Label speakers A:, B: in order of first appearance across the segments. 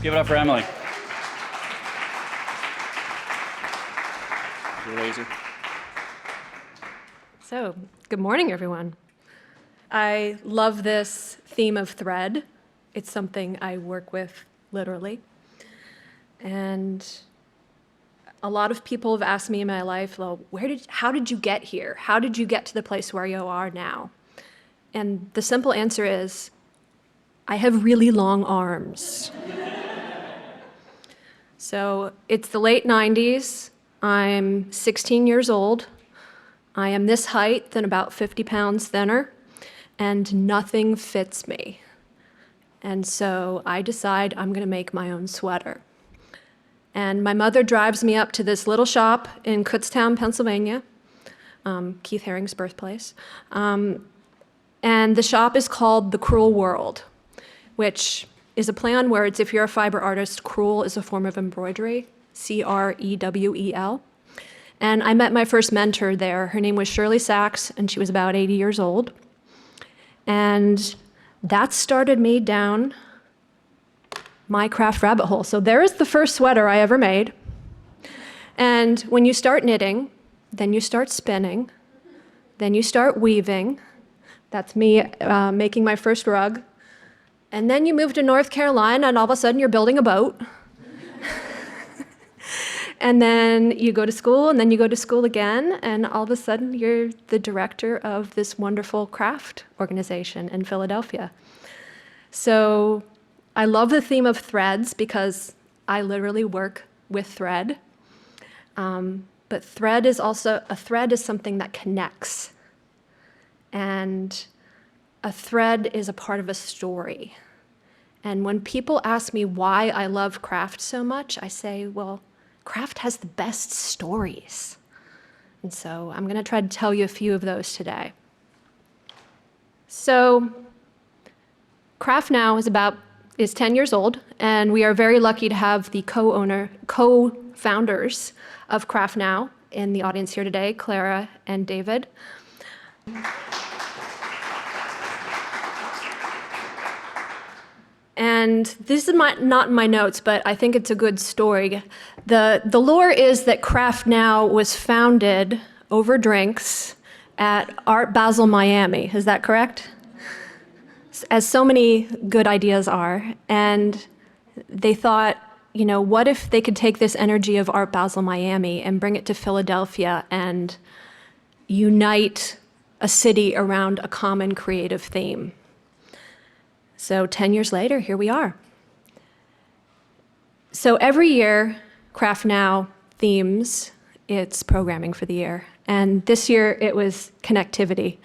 A: Give it up for Emily. Your laser.
B: So, good morning, everyone. I love this theme of thread. It's something I work with literally. And a lot of people have asked me in my life, well, how did you get here? How did you get to the place where you are now? And the simple answer is, I have really long arms. So it's the late 90s. I'm 16 years old. I am this height and about 50 pounds thinner, and nothing fits me. And so I decide I'm going to make my own sweater. And my mother drives me up to this little shop in Kutztown, Pennsylvania, Keith Haring's birthplace. And the shop is called The Cruel World, which is a play on words. If you're a fiber artist, crewel is a form of embroidery, C-R-E-W-E-L. And I met my first mentor there. Her name was Shirley Sachs, and she was about 80 years old. And that started me down my craft rabbit hole. So there is the first sweater I ever made. And when you start knitting, then you start spinning, then you start weaving. That's me making my first rug. And then you move to North Carolina, and all of a sudden you're building a boat. And then you go to school, and then you go to school again, and all of a sudden you're the director of this wonderful craft organization in Philadelphia. So I love the theme of threads because I literally work with thread. But thread is something that connects. And a thread is a part of a story. And when people ask me why I love craft so much, I say, well, craft has the best stories. And so I'm going to try to tell you a few of those today. So Craft Now is 10 years old, and we are very lucky to have the co-founders of Craft Now in the audience here today, Clara and David. And this is not in my notes, but I think it's a good story. The lore is that Craft Now was founded over drinks at Art Basel Miami. Is that correct? As so many good ideas are. And they thought, what if they could take this energy of Art Basel Miami and bring it to Philadelphia and unite a city around a common creative theme? So 10 years later, here we are. So every year, Craft Now themes its programming for the year. And this year, it was connectivity.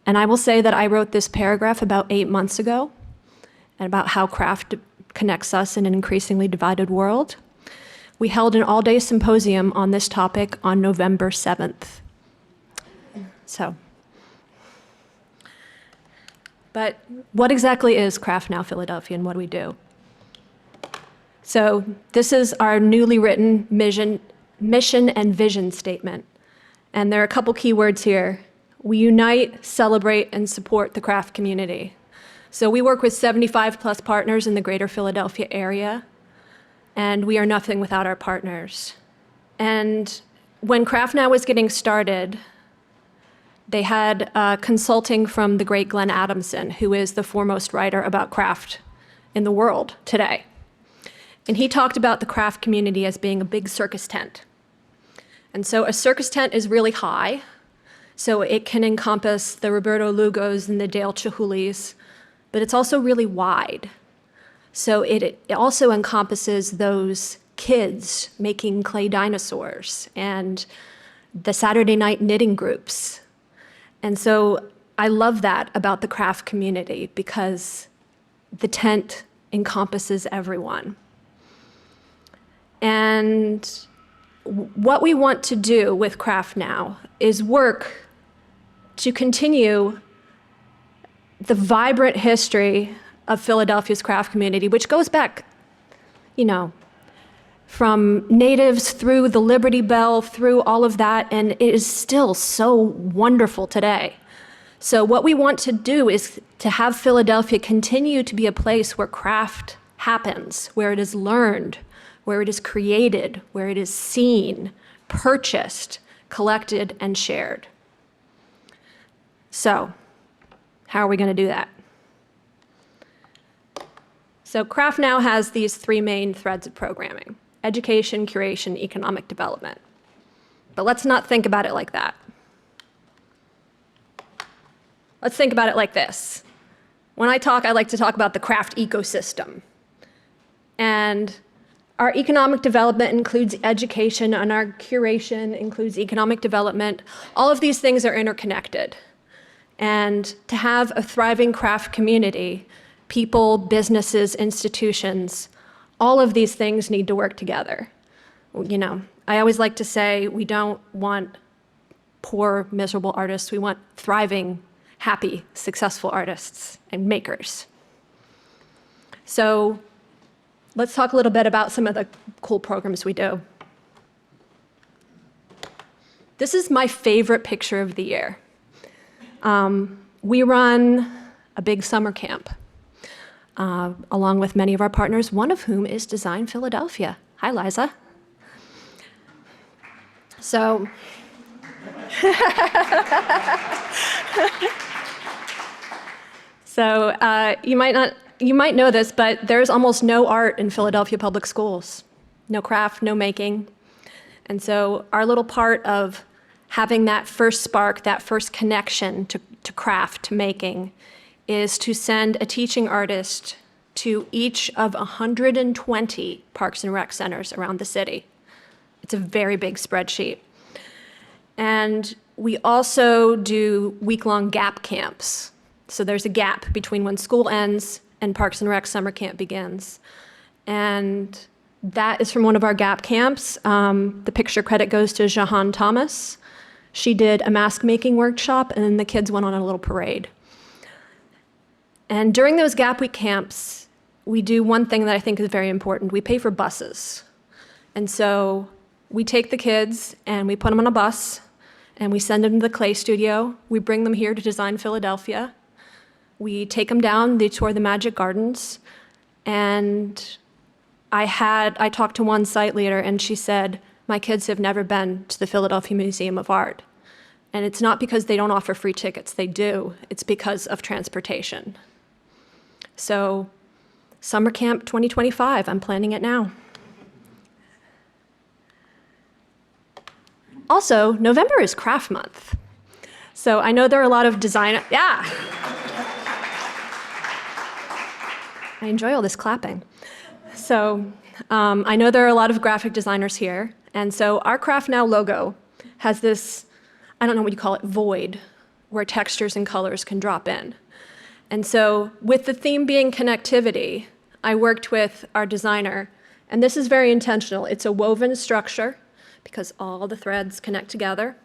B: And I will say that I wrote this paragraph about 8 months ago, and about how craft connects us in an increasingly divided world. We held an all-day symposium on this topic on November 7th. But what exactly is Craft Now Philadelphia, and what do we do? So this is our newly written mission and vision statement. And there are a couple key words here. We unite, celebrate, and support the craft community. So we work with 75 plus partners in the greater Philadelphia area, and we are nothing without our partners. And when Craft Now was getting started, they had consulting from the great Glenn Adamson, who is the foremost writer about craft in the world today. And he talked about the craft community as being a big circus tent. And so a circus tent is really high, so it can encompass the Roberto Lugos and the Dale Chihulis, but it's also really wide. So it also encompasses those kids making clay dinosaurs and the Saturday night knitting groups. And so I love that about the craft community because the tent encompasses everyone. And what we want to do with Craft Now is work to continue the vibrant history of Philadelphia's craft community, which goes back, from natives through the Liberty Bell, through all of that, and it is still so wonderful today. So what we want to do is to have Philadelphia continue to be a place where craft happens, where it is learned, where it is created, where it is seen, purchased, collected, and shared. So, how are we going to do that? So Craft now has these three main threads of programming: education, curation, economic development. But let's not think about it like that. Let's think about it like this. When I talk, I like to talk about the craft ecosystem. And our economic development includes education, and our curation includes economic development. All of these things are interconnected. And to have a thriving craft community, people, businesses, institutions, all of these things need to work together. You know, I always like to say we don't want poor, miserable artists. We want thriving, happy, successful artists and makers. So let's talk a little bit about some of the cool programs we do. This is my favorite picture of the year. We run a big summer camp, along with many of our partners, one of whom is Design Philadelphia. Hi, Liza. So, you might know this, but there's almost no art in Philadelphia public schools. No craft, no making. And so our little part of having that first spark, that first connection to craft, to making, is to send a teaching artist to each of 120 Parks and Rec centers around the city. It's a very big spreadsheet. And we also do week-long gap camps. So there's a gap between when school ends and Parks and Rec summer camp begins. And that is from one of our gap camps. The picture credit goes to Jahan Thomas. She did a mask making workshop, and then the kids went on a little parade. And during those Gap Week camps, we do one thing that I think is very important. We pay for buses. And so we take the kids and we put them on a bus and we send them to the clay studio. We bring them here to Design Philadelphia. We take them down, they tour the Magic Gardens. And I talked to one site leader and she said, my kids have never been to the Philadelphia Museum of Art. And it's not because they don't offer free tickets, they do. It's because of transportation. So, Summer Camp 2025, I'm planning it now. Also, November is Craft Month. So I know there are a lot of yeah. I enjoy all this clapping. So I know there are a lot of graphic designers here. And so our Craft Now logo has this, I don't know what you call it, void, where textures and colors can drop in. And so with the theme being connectivity, I worked with our designer, and this is very intentional. It's a woven structure because all the threads connect together.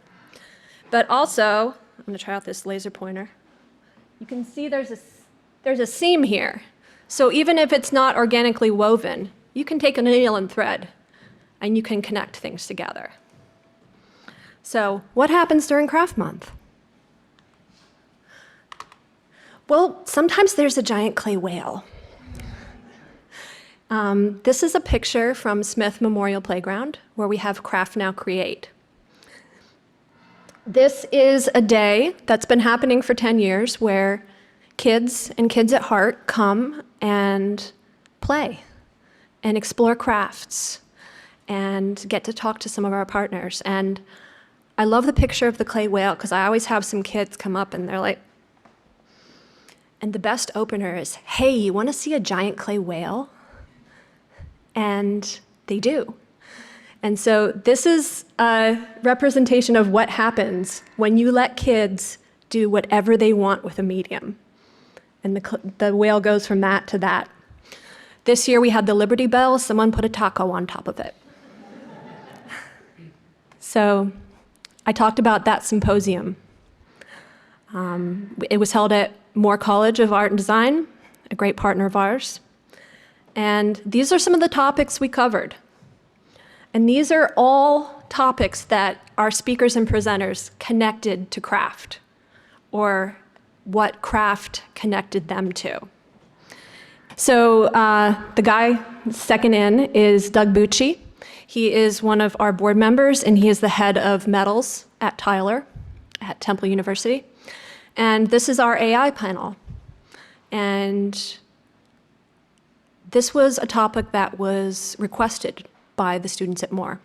B: But also, I'm gonna try out this laser pointer. You can see there's a seam here. So even if it's not organically woven, you can take a needle and thread and you can connect things together. So what happens during Craft Month? Well, sometimes there's a giant clay whale. This is a picture from Smith Memorial Playground where we have Craft Now Create. This is a day that's been happening for 10 years where kids and kids at heart come and play and explore crafts and get to talk to some of our partners. And I love the picture of the clay whale because I always have some kids come up and they're like, and the best opener is, hey, you want to see a giant clay whale? And they do. And so this is a representation of what happens when you let kids do whatever they want with a medium. And the whale goes from that to that. This year we had the Liberty Bell. Someone put a taco on top of it. So I talked about that symposium. It was held at Moore College of Art and Design, a great partner of ours. And these are some of the topics we covered. And these are all topics that our speakers and presenters connected to craft, or what craft connected them to. So the guy second in is Doug Bucci. He is one of our board members, and he is the head of metals at Tyler at Temple University. And this is our AI panel. And this was a topic that was requested by the students at Moore.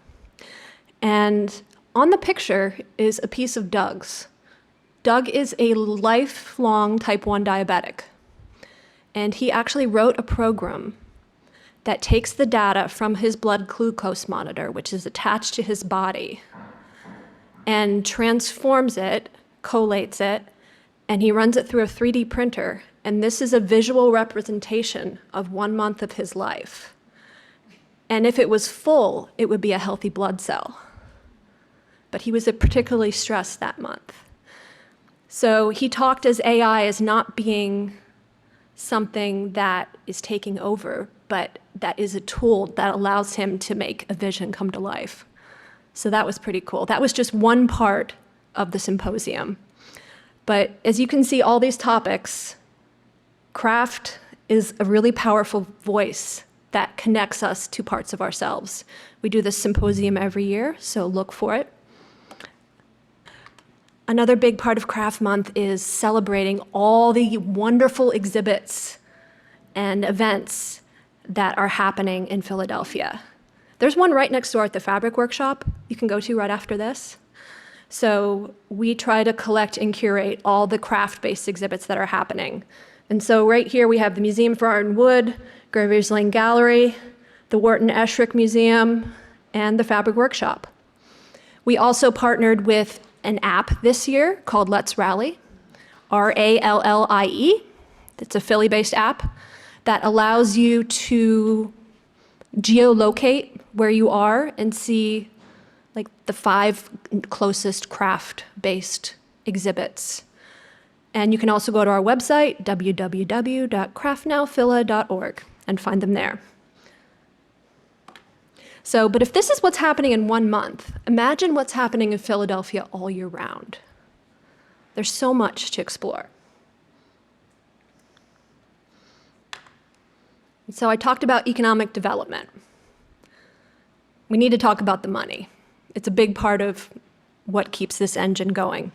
B: And on the picture is a piece of Doug's. Doug is a lifelong type 1 diabetic. And he actually wrote a program that takes the data from his blood glucose monitor, which is attached to his body, and transforms it, collates it, and he runs it through a 3D printer. And this is a visual representation of 1 month of his life. And if it was full, it would be a healthy blood cell. But he was particularly stressed that month. So he talked as AI as not being something that is taking over, but that is a tool that allows him to make a vision come to life. So that was pretty cool. That was just one part of the symposium. But as you can see, all these topics, craft is a really powerful voice that connects us to parts of ourselves. We do this symposium every year, so look for it. Another big part of Craft Month is celebrating all the wonderful exhibits and events that are happening in Philadelphia. There's one right next door at the Fabric Workshop you can go to right after this. So we try to collect and curate all the craft-based exhibits that are happening. And so right here we have the Museum for Art and Wood, Gravers Lane Gallery, the Wharton Eschrick Museum, and the Fabric Workshop. We also partnered with an app this year called Let's Rally, RALLIE. It's a Philly-based app that allows you to geolocate where you are and see like the 5 closest craft-based exhibits. And you can also go to our website, www.craftnowphila.org, and find them there. So, but if this is what's happening in 1 month, imagine what's happening in Philadelphia all year round. There's so much to explore. So I talked about economic development. We need to talk about the money. It's a big part of what keeps this engine going.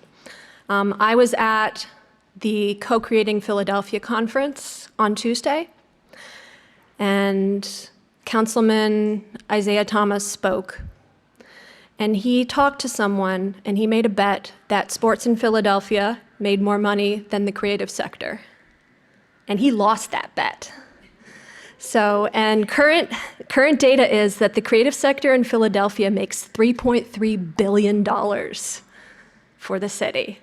B: I was at the Co-Creating Philadelphia conference on Tuesday, and Councilman Isaiah Thomas spoke. And he talked to someone, and he made a bet that sports in Philadelphia made more money than the creative sector. And he lost that bet. So, and current data is that the creative sector in Philadelphia makes $3.3 billion for the city,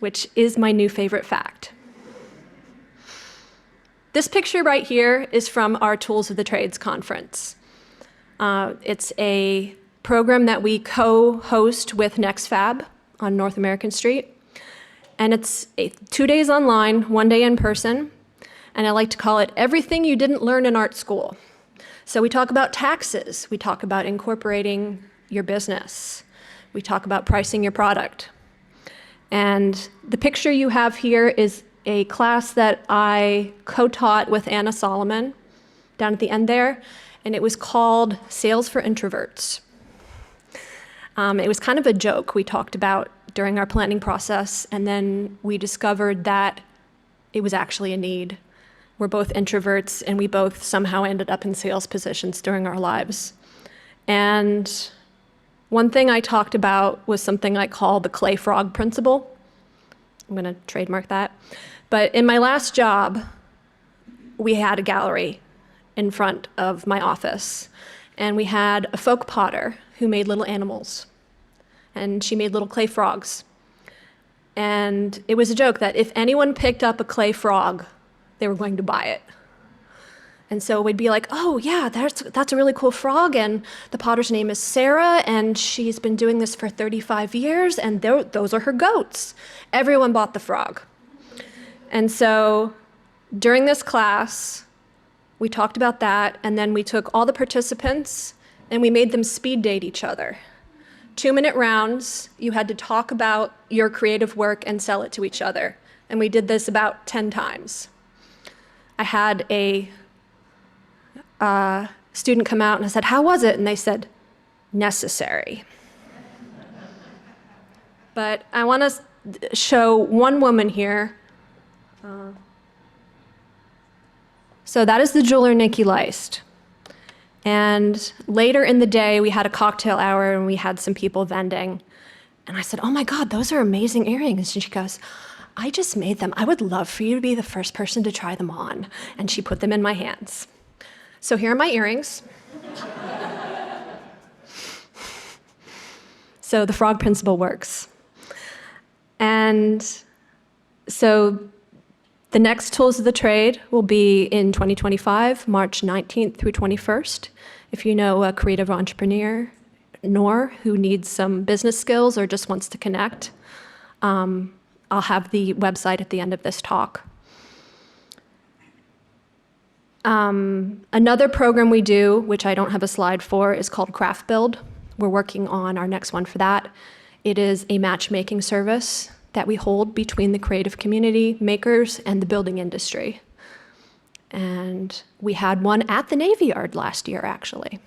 B: which is my new favorite fact. This picture right here is from our Tools of the Trades conference. It's a program that we co-host with NextFab on North American Street. And it's 2 days online, 1 day in person. And I like to call it everything you didn't learn in art school. So we talk about taxes. We talk about incorporating your business. We talk about pricing your product. And the picture you have here is a class that I co-taught with Anna Solomon down at the end there, and it was called Sales for Introverts. It was kind of a joke we talked about during our planning process, and then we discovered that it was actually a need. We're both introverts, and we both somehow ended up in sales positions during our lives. And one thing I talked about was something I call the clay frog principle. I'm going to trademark that. But in my last job, we had a gallery in front of my office. And we had a folk potter who made little animals. And she made little clay frogs. And it was a joke that if anyone picked up a clay frog, they were going to buy it. And so we'd be like, oh yeah, that's a really cool frog, and the potter's name is Sarah, and she's been doing this for 35 years, and those are her goats. Everyone bought the frog. And so during this class, we talked about that, and then we took all the participants and we made them speed date each other. 2-minute rounds, you had to talk about your creative work and sell it to each other. And we did this about 10 times. I had a student come out and I said, "How was it?" And they said, "Necessary." But I want to show one woman here. So that is the jeweler Nikki Leist. And later in the day, we had a cocktail hour and we had some people vending. And I said, "Oh my God, those are amazing earrings." And she goes, "I just made them. I would love for you to be the first person to try them on." And she put them in my hands. So here are my earrings. So the frog principle works. And so the next Tools of the Trade will be in 2025, March 19th through 21st. If you know a creative entrepreneur who needs some business skills or just wants to connect, I'll have the website at the end of this talk. Another program we do, which I don't have a slide for, is called Craft Build. We're working on our next one for that. It is a matchmaking service that we hold between the creative community, makers, and the building industry. And we had one at the Navy Yard last year, actually.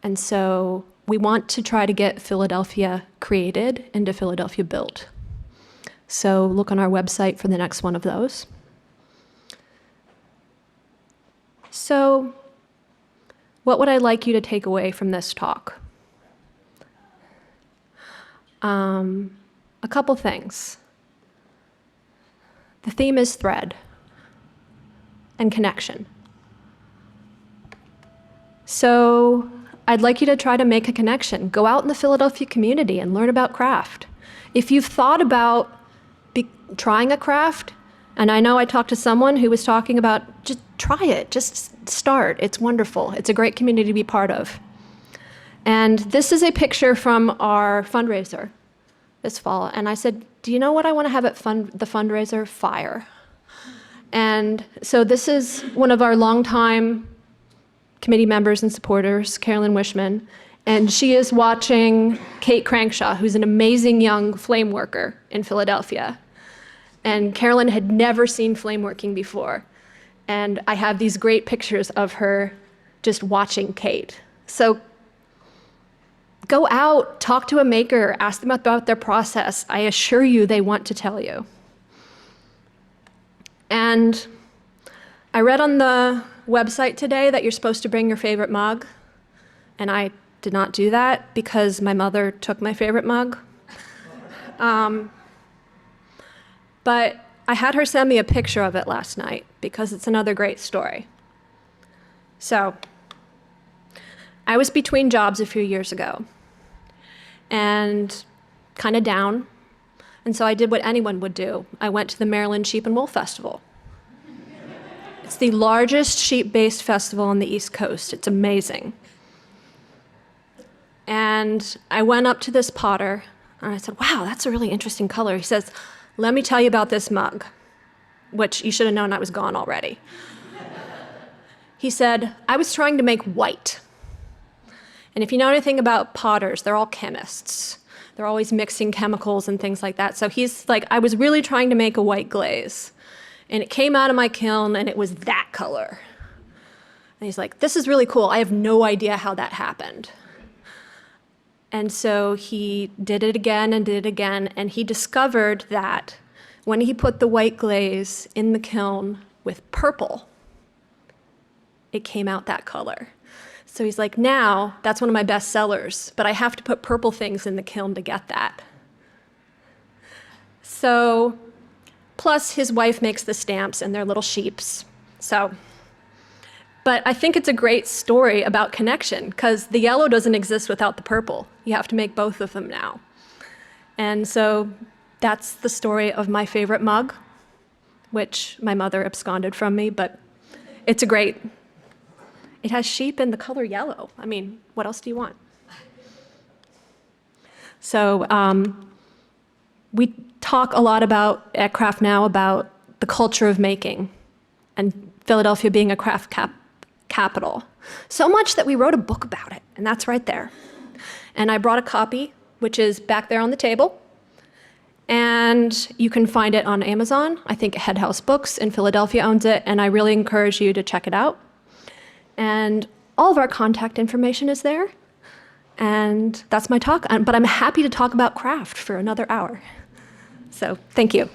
B: And so we want to try to get Philadelphia created into Philadelphia built. So look on our website for the next one of those. So what would I like you to take away from this talk? A couple things. The theme is thread and connection. So I'd like you to try to make a connection. Go out in the Philadelphia community and learn about craft. If you've thought about trying a craft, and I know I talked to someone who was talking about just try it, just start. It's wonderful. It's a great community to be part of. And this is a picture from our fundraiser this fall. And I said, "Do you know what I want to have at the fundraiser? Fire." And so this is one of our longtime committee members and supporters, Carolyn Wishman, and she is watching Kate Crankshaw, who's an amazing young flame worker in Philadelphia. And Carolyn had never seen flame working before. And I have these great pictures of her just watching Kate. So go out, talk to a maker, ask them about their process. I assure you they want to tell you. And I read on the website today that you're supposed to bring your favorite mug. And I did not do that because my mother took my favorite mug. But I had her send me a picture of it last night because it's another great story. So I was between jobs a few years ago and kind of down. And so I did what anyone would do. I went to the Maryland Sheep and Wool Festival. It's the largest sheep-based festival on the East Coast. It's amazing. And I went up to this potter and I said, "Wow, that's a really interesting color." He says, "Let me tell you about this mug," which you should have known I was gone already. He said, "I was trying to make white." And if you know anything about potters, they're all chemists. They're always mixing chemicals and things like that. So he's like, "I was really trying to make a white glaze. And it came out of my kiln and it was that color." And he's like, "This is really cool. I have no idea how that happened." And so he did it again and did it again. And he discovered that when he put the white glaze in the kiln with purple, it came out that color. So he's like, "Now that's one of my best sellers, but I have to put purple things in the kiln to get that." So, plus his wife makes the stamps and they're little sheeps. But I think it's a great story about connection because the yellow doesn't exist without the purple. You have to make both of them now. And so that's the story of my favorite mug, which my mother absconded from me, but it's a great, it has sheep and the color yellow. I mean, what else do you want? So we talk a lot at Craft Now about the culture of making and Philadelphia being a craft capital. So much that we wrote a book about it, and that's right there. And I brought a copy, which is back there on the table. And you can find it on Amazon. I think Head House Books in Philadelphia owns it, and I really encourage you to check it out. And all of our contact information is there. And that's my talk. But I'm happy to talk about craft for another hour. So thank you.